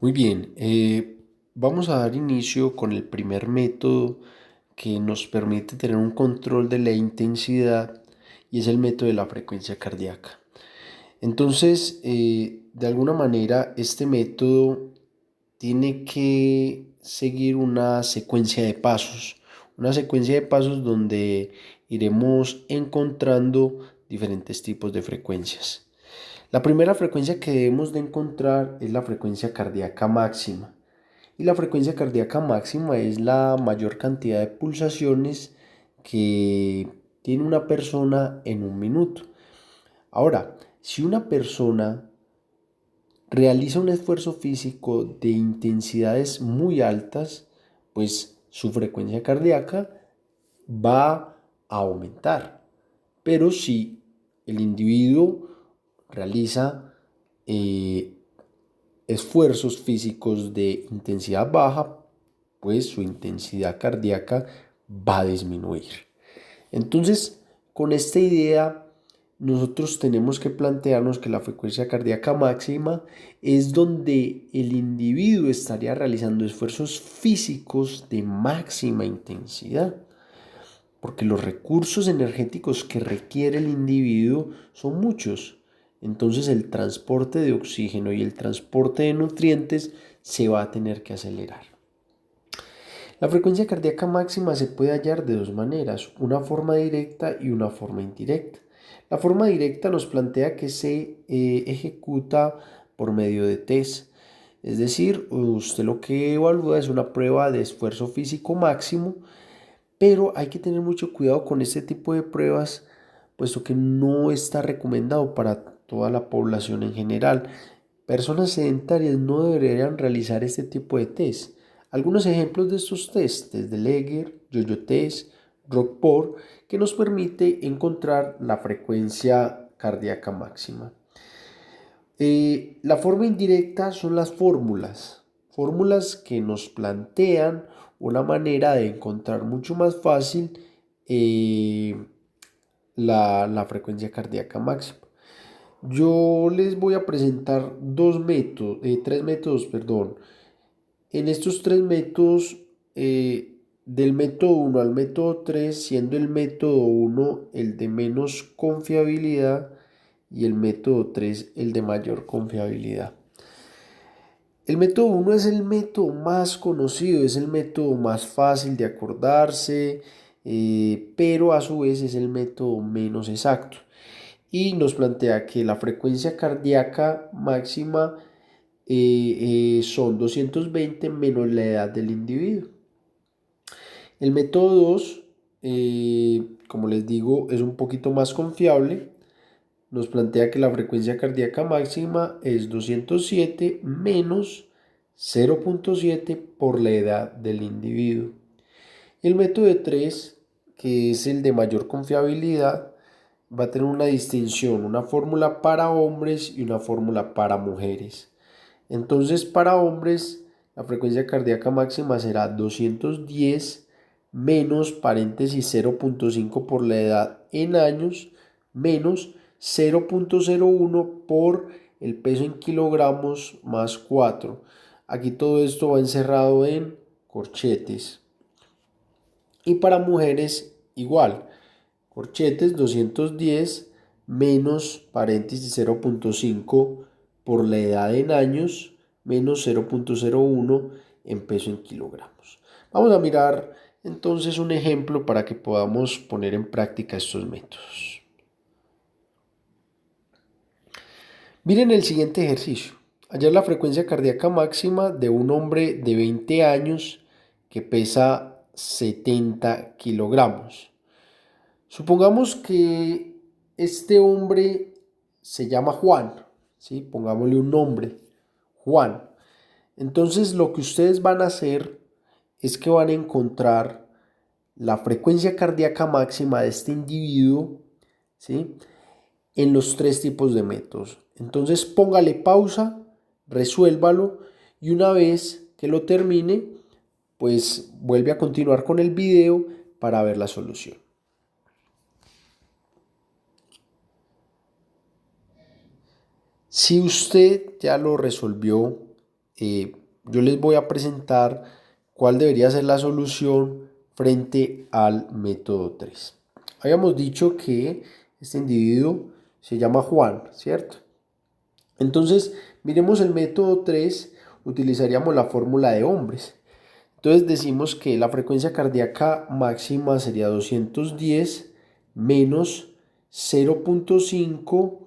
Muy bien, vamos a dar inicio con el primer método que nos permite tener un control de la intensidad y es el método de la frecuencia cardíaca. Entonces, de alguna manera, este método tiene que seguir una secuencia de pasos donde iremos encontrando diferentes tipos de frecuencias. La primera frecuencia que debemos de encontrar es la frecuencia cardíaca máxima. Y la frecuencia cardíaca máxima es la mayor cantidad de pulsaciones que tiene una persona en un minuto. Ahora, si una persona realiza un esfuerzo físico de intensidades muy altas, pues su frecuencia cardíaca va a aumentar. Pero si el individuo realiza eh, esfuerzos físicos de intensidad baja, pues su intensidad cardíaca va a disminuir. Entonces, con esta idea, nosotros tenemos que plantearnos que la frecuencia cardíaca máxima es donde el individuo estaría realizando esfuerzos físicos de máxima intensidad, porque los recursos energéticos que requiere el individuo son muchos. Entonces el transporte de oxígeno y el transporte de nutrientes se va a tener que acelerar. La frecuencia cardíaca máxima se puede hallar de dos maneras, una forma directa y una forma indirecta. La forma directa nos plantea que se ejecuta por medio de test, es decir, usted lo que evalúa es una prueba de esfuerzo físico máximo, pero hay que tener mucho cuidado con este tipo de pruebas, puesto que no está recomendado para toda la población en general. Personas sedentarias no deberían realizar este tipo de test. Algunos ejemplos de estos test, test de Leger, Yo-Yo Test, Rockport, que nos permite encontrar la frecuencia cardíaca máxima. La forma indirecta son las fórmulas que nos plantean una manera de encontrar mucho más fácil eh, la frecuencia cardíaca máxima. Yo les voy a presentar tres métodos, perdón. En estos tres métodos, del método uno al método 3, siendo el método uno el de menos confiabilidad y el método 3 el de mayor confiabilidad. El método uno es el método más conocido, es el método más fácil de acordarse, pero a su vez es el método menos exacto. Y nos plantea que la frecuencia cardíaca máxima son 220 menos la edad del individuo. El método 2, como les digo, es un poquito más confiable. Nos plantea que la frecuencia cardíaca máxima es 207 menos 0.7 por la edad del individuo. El método 3, que es el de mayor confiabilidad, va a tener una distinción, una fórmula para hombres y una fórmula para mujeres. Entonces, para hombres, la frecuencia cardíaca máxima será 210 menos paréntesis 0.5 por la edad en años menos 0.01 por el peso en kilogramos más 4. Aquí todo esto va encerrado en corchetes. Y para mujeres igual, corchetes 210 menos paréntesis 0.5 por la edad en años menos 0.01 en peso en kilogramos. Vamos a mirar entonces un ejemplo para que podamos poner en práctica estos métodos. Miren el siguiente ejercicio. Hallar la frecuencia cardíaca máxima de un hombre de 20 años que pesa 70 kilogramos. Supongamos que este hombre se llama Juan, ¿sí? Pongámosle un nombre, Juan. Entonces lo que ustedes van a hacer es que van a encontrar la frecuencia cardíaca máxima de este individuo, ¿sí? En los tres tipos de métodos. Entonces póngale pausa, resuélvalo y una vez que lo termine, pues vuelve a continuar con el video para ver la solución. Si usted ya lo resolvió, yo les voy a presentar cuál debería ser la solución frente al método 3. Habíamos dicho que este individuo se llama Juan, ¿cierto? Entonces, miremos el método 3, utilizaríamos la fórmula de hombres. Entonces decimos que la frecuencia cardíaca máxima sería 210 menos 0.5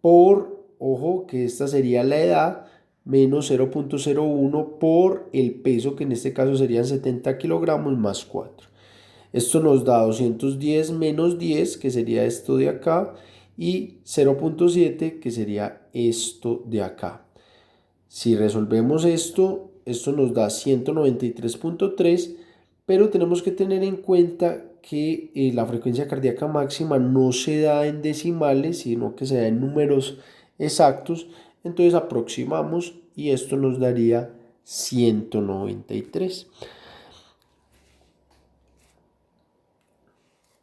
por, ojo, que esta sería la edad, menos 0.01 por el peso, que en este caso serían 70 kilogramos, más 4. Esto nos da 210 menos 10, que sería esto de acá, y 0.7, que sería esto de acá. Si resolvemos esto nos da 193.3, pero tenemos que tener en cuenta que la frecuencia cardíaca máxima no se da en decimales, sino que se da en números exactos. Entonces aproximamos y esto nos daría 193.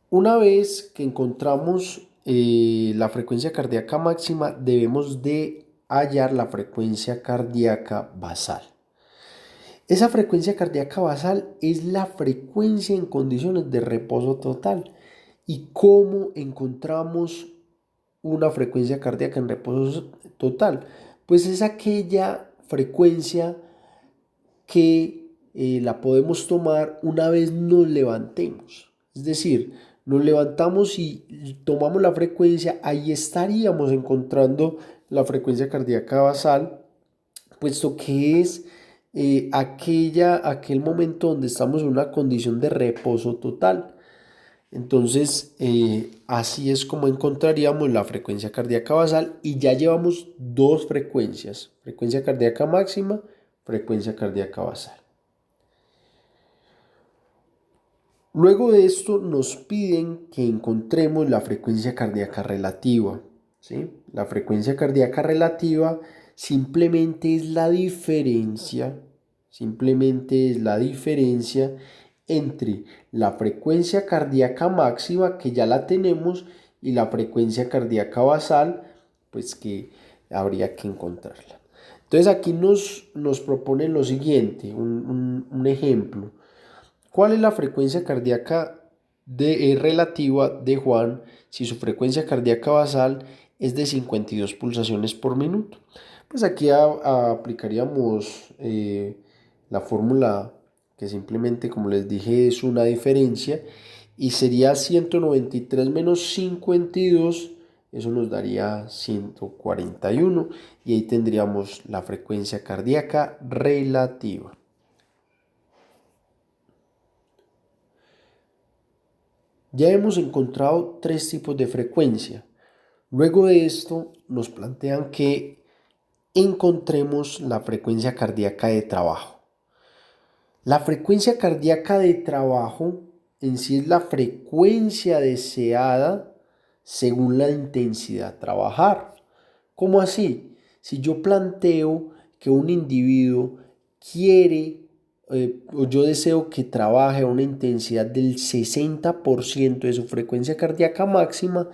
Una vez que encontramos la frecuencia cardíaca máxima, debemos de hallar la frecuencia cardíaca basal. Esa frecuencia cardíaca basal es la frecuencia en condiciones de reposo total. ¿Y cómo encontramos una frecuencia cardíaca en reposo total? Pues es aquella frecuencia que la podemos tomar una vez nos levantemos. Es decir, nos levantamos y tomamos la frecuencia, ahí estaríamos encontrando la frecuencia cardíaca basal, puesto que es aquel momento donde estamos en una condición de reposo total. Entonces, así es como encontraríamos la frecuencia cardíaca basal y ya llevamos dos frecuencias, frecuencia cardíaca máxima, frecuencia cardíaca basal. Luego de esto nos piden que encontremos la frecuencia cardíaca relativa, ¿sí? La frecuencia cardíaca relativa simplemente es la diferencia entre la frecuencia cardíaca máxima, que ya la tenemos, y la frecuencia cardíaca basal, pues que habría que encontrarla. Entonces aquí nos proponen lo siguiente, un ejemplo. ¿Cuál es la frecuencia cardíaca relativa de Juan si su frecuencia cardíaca basal es de 52 pulsaciones por minuto? Pues aquí aplicaríamos la fórmula que simplemente, como les dije, es una diferencia y sería 193 menos 52, eso nos daría 141 y ahí tendríamos la frecuencia cardíaca relativa. Ya hemos encontrado tres tipos de frecuencia. Luego de esto nos plantean que encontremos la frecuencia cardíaca de trabajo. La frecuencia cardíaca de trabajo en sí es la frecuencia deseada según la intensidad a trabajar. ¿Cómo así? Si yo planteo que un individuo quiere o yo deseo que trabaje a una intensidad del 60% de su frecuencia cardíaca máxima,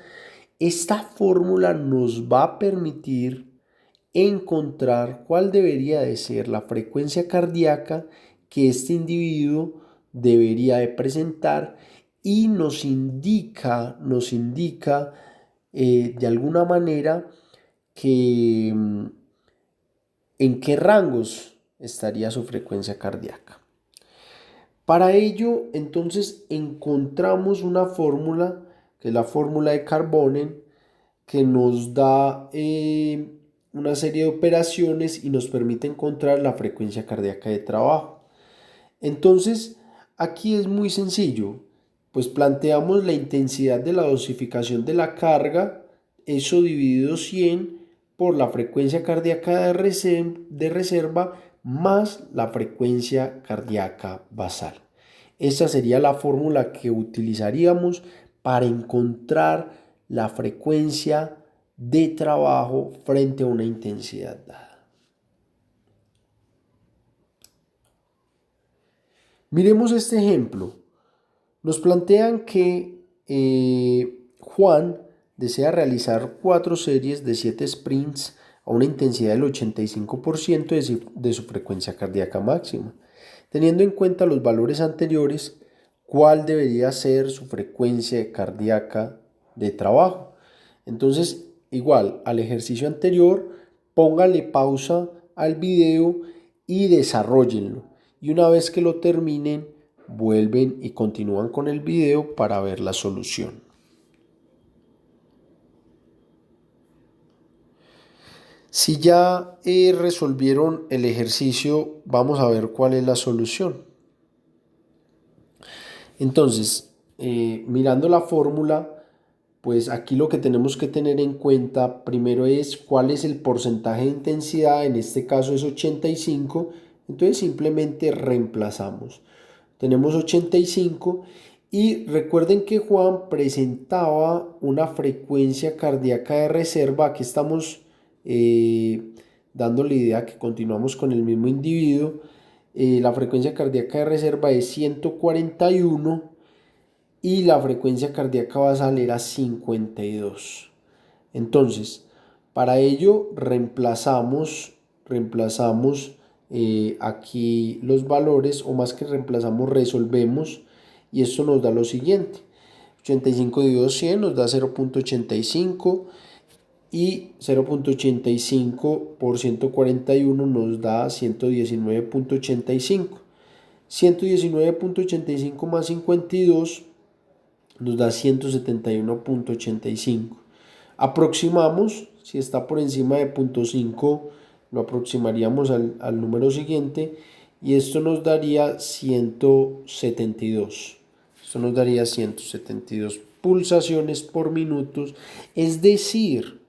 esta fórmula nos va a permitir encontrar cuál debería de ser la frecuencia cardíaca que este individuo debería de presentar y nos indica de alguna manera que en qué rangos estaría su frecuencia cardíaca. Para ello, entonces, encontramos una fórmula, que es la fórmula de Carbonen, que nos da una serie de operaciones y nos permite encontrar la frecuencia cardíaca de trabajo. Entonces, aquí es muy sencillo, pues planteamos la intensidad de la dosificación de la carga, eso dividido 100 por la frecuencia cardíaca de reserva más la frecuencia cardíaca basal. Esa sería la fórmula que utilizaríamos para encontrar la frecuencia de trabajo frente a una intensidad dada. Miremos este ejemplo. Nos plantean que Juan desea realizar 4 series de 7 sprints a una intensidad del 85% de su frecuencia cardíaca máxima. Teniendo en cuenta los valores anteriores, ¿cuál debería ser su frecuencia cardíaca de trabajo? Entonces, igual al ejercicio anterior, póngale pausa al video y desarrollenlo. Y una vez que lo terminen, vuelven y continúan con el video para ver la solución. Si ya resolvieron el ejercicio, vamos a ver cuál es la solución. Entonces, mirando la fórmula, pues aquí lo que tenemos que tener en cuenta primero es cuál es el porcentaje de intensidad, en este caso es 85, entonces simplemente reemplazamos. Tenemos 85 y recuerden que Juan presentaba una frecuencia cardíaca de reserva, aquí estamos dando la idea que continuamos con el mismo individuo, la frecuencia cardíaca de reserva es 141 y la frecuencia cardíaca basal era 52. Entonces, para ello reemplazamos aquí los valores, o más que reemplazamos, resolvemos, y esto nos da lo siguiente. 85 dividido 100 nos da 0.85 y 0.85 por 141 nos da 119.85. 119.85 más 52 nos da 171.85. Aproximamos, si está por encima de 0.5, lo aproximaríamos al número siguiente y esto nos daría 172. Esto nos daría 172 pulsaciones por minuto. Es decir,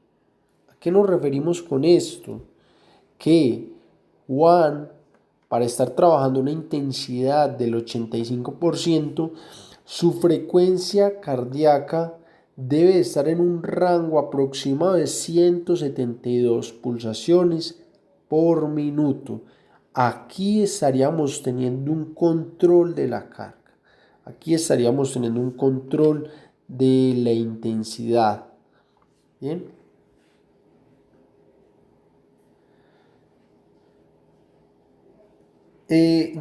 ¿a qué nos referimos con esto? Que Juan, para estar trabajando una intensidad del 85%, su frecuencia cardíaca debe estar en un rango aproximado de 172 pulsaciones por minuto. Aquí estaríamos teniendo un control de la carga. Aquí estaríamos teniendo un control de la intensidad. Bien.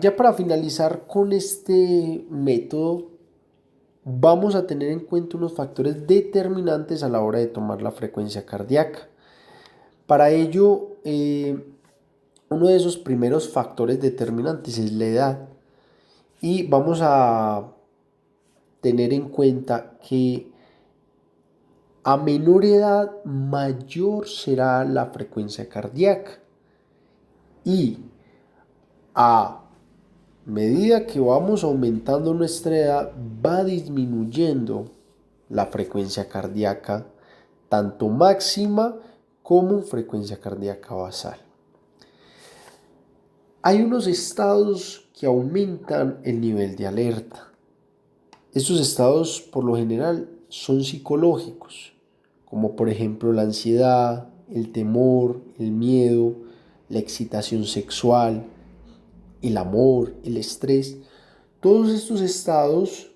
Ya para finalizar con este método, vamos a tener en cuenta unos factores determinantes a la hora de tomar la frecuencia cardíaca. Para ello, uno de esos primeros factores determinantes es la edad. Y vamos a tener en cuenta que a menor edad, mayor será la frecuencia cardíaca. Y a medida que vamos aumentando nuestra edad, va disminuyendo la frecuencia cardíaca, tanto máxima como frecuencia cardíaca basal. Hay unos estados que aumentan el nivel de alerta. Estos estados, por lo general, son psicológicos, como por ejemplo la ansiedad, el temor, el miedo, la excitación sexual, el amor, el estrés. Todos estos estados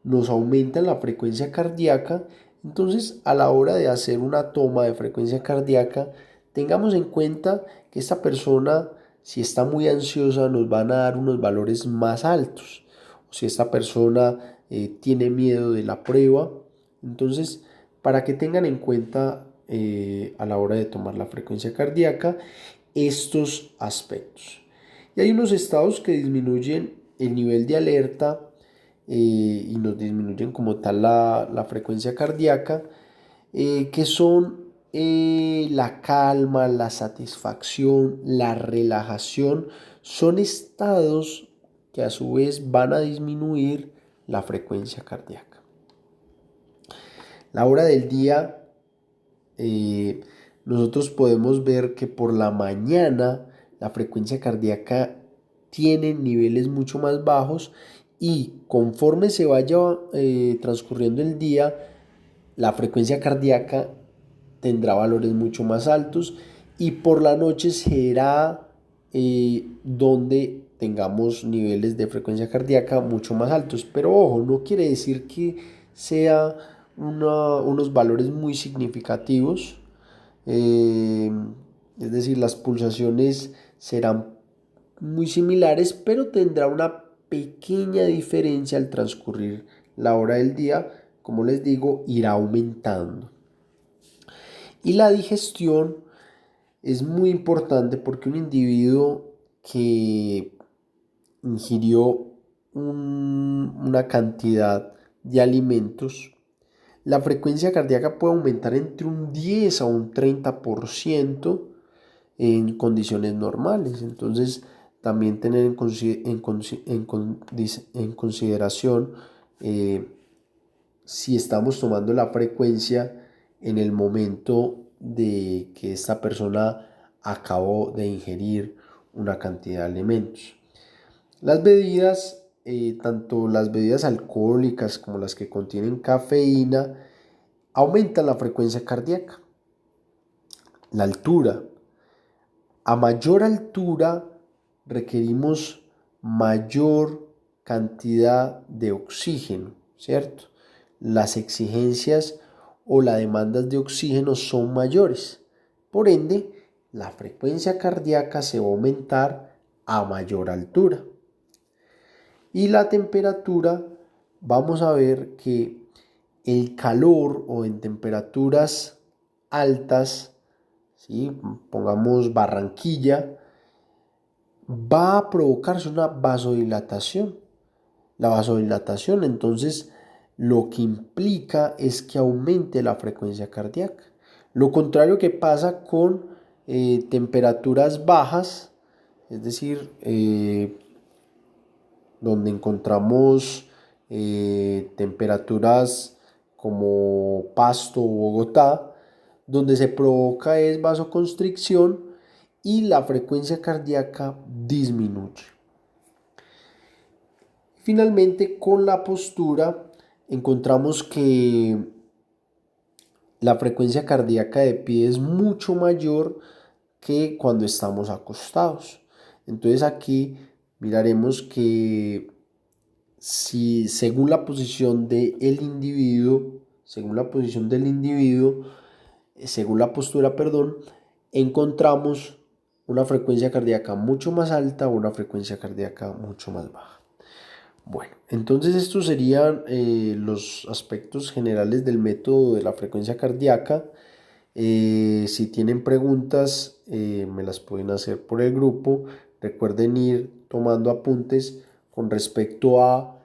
nos aumentan la frecuencia cardíaca. Entonces, a la hora de hacer una toma de frecuencia cardíaca, tengamos en cuenta que esta persona, si está muy ansiosa, nos van a dar unos valores más altos. O si esta persona tiene miedo de la prueba. Entonces, para que tengan en cuenta a la hora de tomar la frecuencia cardíaca estos aspectos. Y hay unos estados que disminuyen el nivel de alerta y nos disminuyen como tal la frecuencia cardíaca, que son la calma, la satisfacción, la relajación. Son estados que a su vez van a disminuir la frecuencia cardíaca. La hora del día, nosotros podemos ver que por la mañana la frecuencia cardíaca tiene niveles mucho más bajos y conforme se vaya transcurriendo el día, la frecuencia cardíaca tendrá valores mucho más altos y por la noche será donde tengamos niveles de frecuencia cardíaca mucho más altos. Pero ojo, no quiere decir que sea unos valores muy significativos. Es decir, las pulsaciones serán muy similares, pero tendrá una pequeña diferencia al transcurrir la hora del día. Como les digo, irá aumentando. Y la digestión es muy importante porque un individuo que ingirió una cantidad de alimentos, la frecuencia cardíaca puede aumentar entre un 10 a un 30% en condiciones normales. Entonces, también tener en consideración eh, si estamos tomando la frecuencia en el momento de que esta persona acabó de ingerir una cantidad de alimentos. Las bebidas, tanto las bebidas alcohólicas como las que contienen cafeína, aumentan la frecuencia cardíaca. La altura. A mayor altura requerimos mayor cantidad de oxígeno, ¿cierto? Las exigencias o las demandas de oxígeno son mayores. Por ende, la frecuencia cardíaca se va a aumentar a mayor altura. Y la temperatura, vamos a ver que el calor o en temperaturas altas, ¿sí? Pongamos Barranquilla, va a provocarse una vasodilatación. La vasodilatación entonces lo que implica es que aumente la frecuencia cardíaca. Lo contrario que pasa con temperaturas bajas, es decir, donde encontramos temperaturas como Pasto o Bogotá, donde se provoca es vasoconstricción y la frecuencia cardíaca disminuye. Finalmente, con la postura encontramos que la frecuencia cardíaca de pie es mucho mayor que cuando estamos acostados. Entonces aquí miraremos que si según la posición del individuo, según la postura, perdón, encontramos una frecuencia cardíaca mucho más alta o una frecuencia cardíaca mucho más baja. Bueno, entonces estos serían los aspectos generales del método de la frecuencia cardíaca. Si tienen preguntas, me las pueden hacer por el grupo. Recuerden ir tomando apuntes con respecto a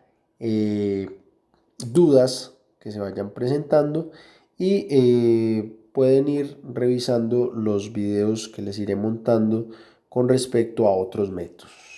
dudas que se vayan presentando y pueden ir revisando los videos que les iré montando con respecto a otros métodos.